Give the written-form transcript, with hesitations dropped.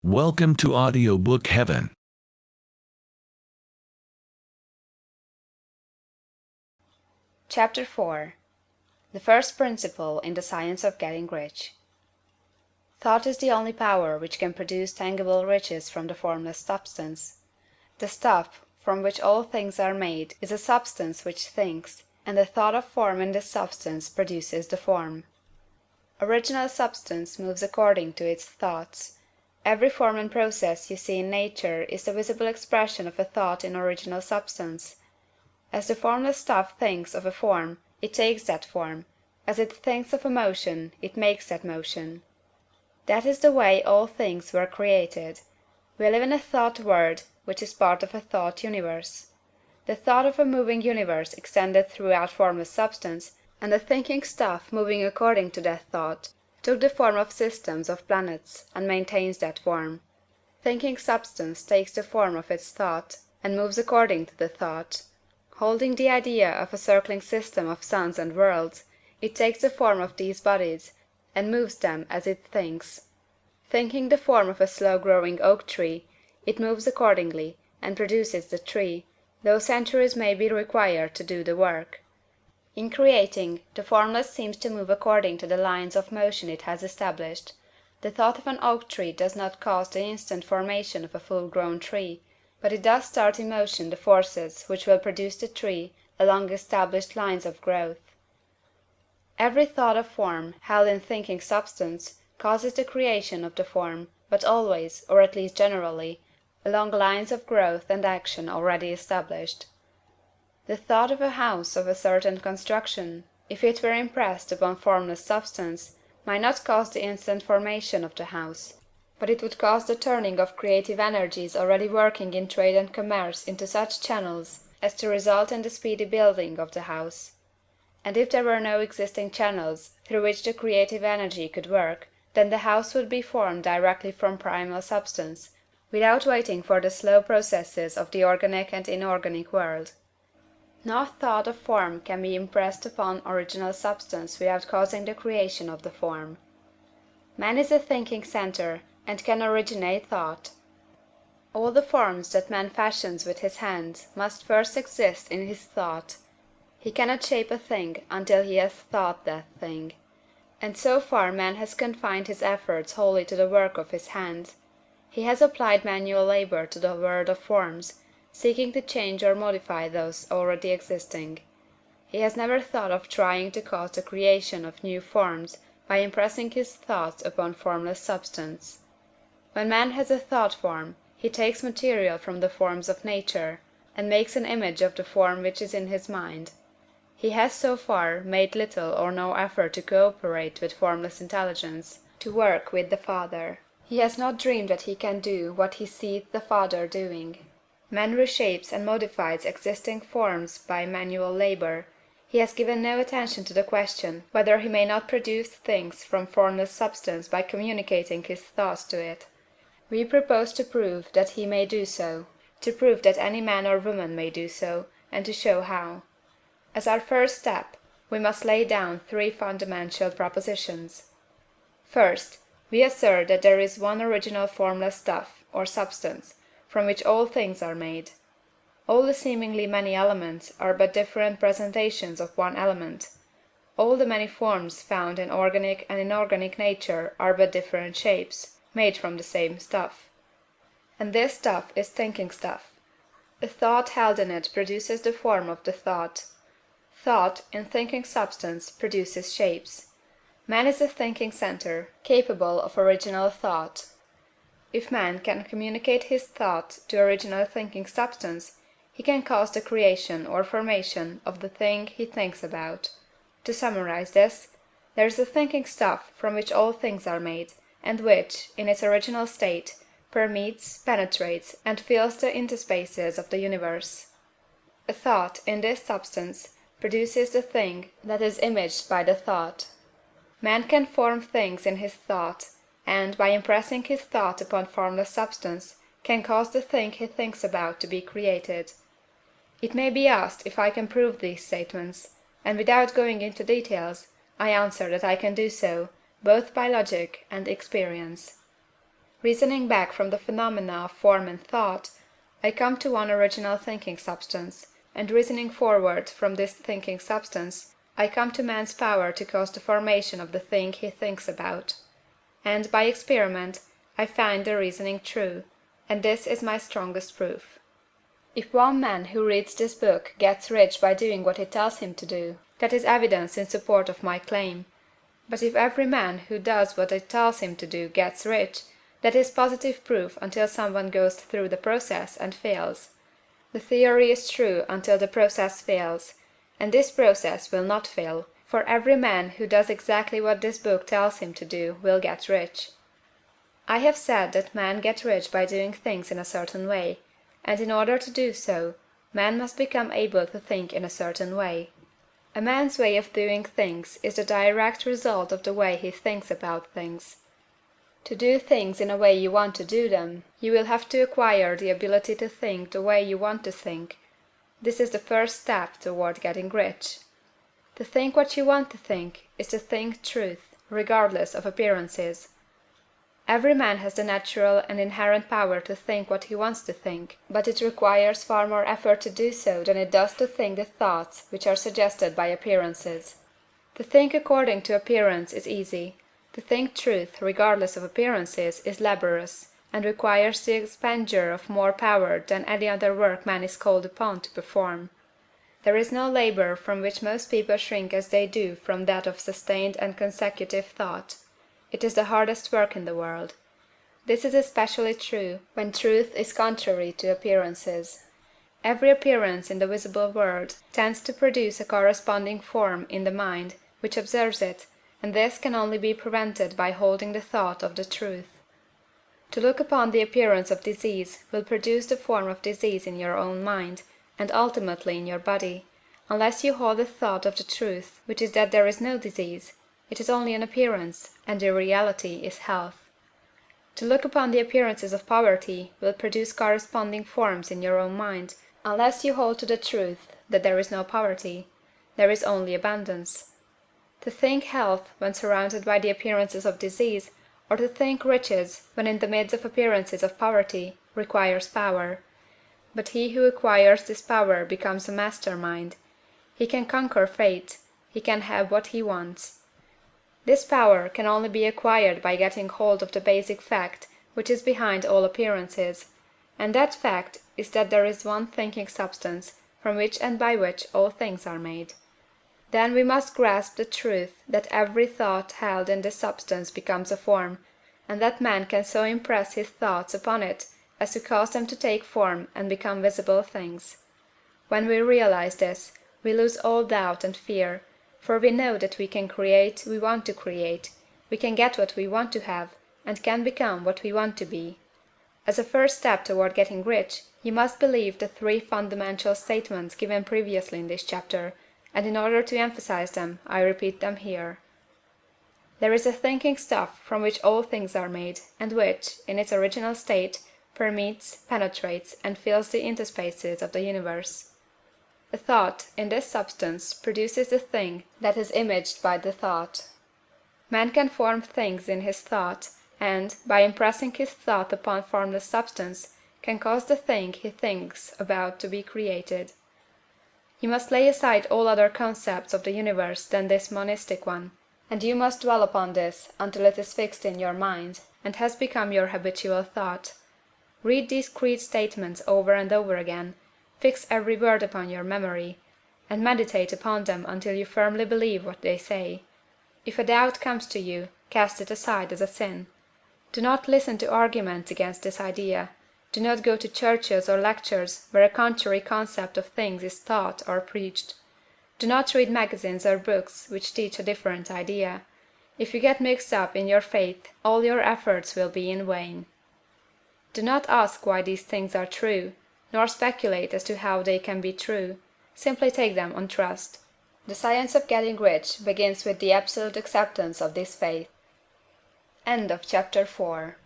Welcome to Audiobook Heaven. Chapter 4. The First Principle in the Science of Getting Rich. Thought is the only power which can produce tangible riches from the formless substance. The stuff, from which all things are made, is a substance which thinks, and the thought of form in this substance produces the form. Original substance moves according to its thoughts. Every form and process you see in nature is the visible expression of a thought in original substance. As the formless stuff thinks of a form, it takes that form; as it thinks of a motion, it makes that motion. That is the way all things were created. We live in a thought world, which is part of a thought universe. The thought of a moving universe extended throughout formless substance, and the thinking stuff moving according to that thought took the form of systems of planets, and maintains that form. Thinking substance takes the form of its thought, and moves according to the thought. Holding the idea of a circling system of suns and worlds, it takes the form of these bodies, and moves them as it thinks. Thinking the form of a slow-growing oak tree, it moves accordingly, and produces the tree, though centuries may be required to do the work. In creating, the formless seems to move according to the lines of motion it has established. The thought of an oak tree does not cause the instant formation of a full-grown tree, but it does start in motion the forces which will produce the tree along established lines of growth. Every thought of form, held in thinking substance, causes the creation of the form, but always, or at least generally, along lines of growth and action already established. The thought of a house of a certain construction, if it were impressed upon formless substance, might not cause the instant formation of the house, but it would cause the turning of creative energies already working in trade and commerce into such channels as to result in the speedy building of the house. And if there were no existing channels through which the creative energy could work, then the house would be formed directly from primal substance, without waiting for the slow processes of the organic and inorganic world. No thought of form can be impressed upon original substance without causing the creation of the form. Man is a thinking centre, and can originate thought. All the forms that man fashions with his hands must first exist in his thought. He cannot shape a thing until he has thought that thing. And so far man has confined his efforts wholly to the work of his hands. He has applied manual labour to the world of forms, seeking to change or modify those already existing. He has never thought of trying to cause the creation of new forms by impressing his thoughts upon formless substance. When man has a thought form, he takes material from the forms of nature, and makes an image of the form which is in his mind. He has so far made little or no effort to co-operate with formless intelligence, to work with the Father. He has not dreamed that he can do what he seeth the Father doing. Man reshapes and modifies existing forms by manual labor. He has given no attention to the question whether he may not produce things from formless substance by communicating his thoughts to it. We propose to prove that he may do so, to prove that any man or woman may do so, and to show how. As our first step, we must lay down three fundamental propositions. First, we assert that there is one original formless stuff, or substance, from which all things are made. All the seemingly many elements are but different presentations of one element. All the many forms found in organic and inorganic nature are but different shapes, made from the same stuff. And this stuff is thinking stuff. A thought held in it produces the form of the thought. Thought, in thinking substance, produces shapes. Man is a thinking centre, capable of original thought. If man can communicate his thought to original thinking substance, he can cause the creation or formation of the thing he thinks about. To summarize this, there is a thinking stuff from which all things are made, and which, in its original state, permeates, penetrates, and fills the interspaces of the universe. A thought, in this substance, produces the thing that is imaged by the thought. Man can form things in his thought, and, by impressing his thought upon formless substance, can cause the thing he thinks about to be created. It may be asked if I can prove these statements, and without going into details, I answer that I can do so, both by logic and experience. Reasoning back from the phenomena of form and thought, I come to one original thinking substance, and reasoning forward from this thinking substance, I come to man's power to cause the formation of the thing he thinks about. And, by experiment, I find the reasoning true, and this is my strongest proof. If one man who reads this book gets rich by doing what it tells him to do, that is evidence in support of my claim. But if every man who does what it tells him to do gets rich, that is positive proof until someone goes through the process and fails. The theory is true until the process fails, and this process will not fail, for every man who does exactly what this book tells him to do will get rich. I have said that men get rich by doing things in a certain way, and in order to do so, man must become able to think in a certain way. A man's way of doing things is the direct result of the way he thinks about things. To do things in a way you want to do them, you will have to acquire the ability to think the way you want to think. This is the first step toward getting rich. To think what you want to think is to think truth, regardless of appearances. Every man has the natural and inherent power to think what he wants to think, but it requires far more effort to do so than it does to think the thoughts which are suggested by appearances. To think according to appearance is easy. To think truth, regardless of appearances, is laborious, and requires the expenditure of more power than any other work man is called upon to perform. There is no labor from which most people shrink as they do from that of sustained and consecutive thought. It is the hardest work in the world. This is especially true when truth is contrary to appearances. Every appearance in the visible world tends to produce a corresponding form in the mind which observes it, and this can only be prevented by holding the thought of the truth. To look upon the appearance of disease will produce the form of disease in your own mind, and ultimately in your body, unless you hold the thought of the truth, which is that there is no disease, it is only an appearance, and the reality is health. To look upon the appearances of poverty will produce corresponding forms in your own mind, unless you hold to the truth that there is no poverty, there is only abundance. To think health when surrounded by the appearances of disease, or to think riches when in the midst of appearances of poverty, requires power. But he who acquires this power becomes a master mind. He can conquer fate, he can have what he wants. This power can only be acquired by getting hold of the basic fact which is behind all appearances, and that fact is that there is one thinking substance from which and by which all things are made. Then we must grasp the truth that every thought held in this substance becomes a form, and that man can so impress his thoughts upon it as to cause them to take form and become visible things. When we realize this, we lose all doubt and fear, for we know that we can create we want to create, we can get what we want to have, and can become what we want to be. As a first step toward getting rich, you must believe the three fundamental statements given previously in this chapter, and in order to emphasize them, I repeat them here. There is a thinking stuff from which all things are made, and which, in its original state, permeates, penetrates, and fills the interspaces of the universe. A thought, in this substance, produces the thing that is imaged by the thought. Man can form things in his thought, and, by impressing his thought upon formless substance, can cause the thing he thinks about to be created. You must lay aside all other concepts of the universe than this monistic one, and you must dwell upon this until it is fixed in your mind, and has become your habitual thought. Read these creed statements over and over again, fix every word upon your memory, and meditate upon them until you firmly believe what they say. If a doubt comes to you, cast it aside as a sin. Do not listen to arguments against this idea. Do not go to churches or lectures where a contrary concept of things is taught or preached. Do not read magazines or books which teach a different idea. If you get mixed up in your faith, all your efforts will be in vain. Do not ask why these things are true, nor speculate as to how they can be true. Simply take them on trust. The science of getting rich begins with the absolute acceptance of this faith. End of chapter 4.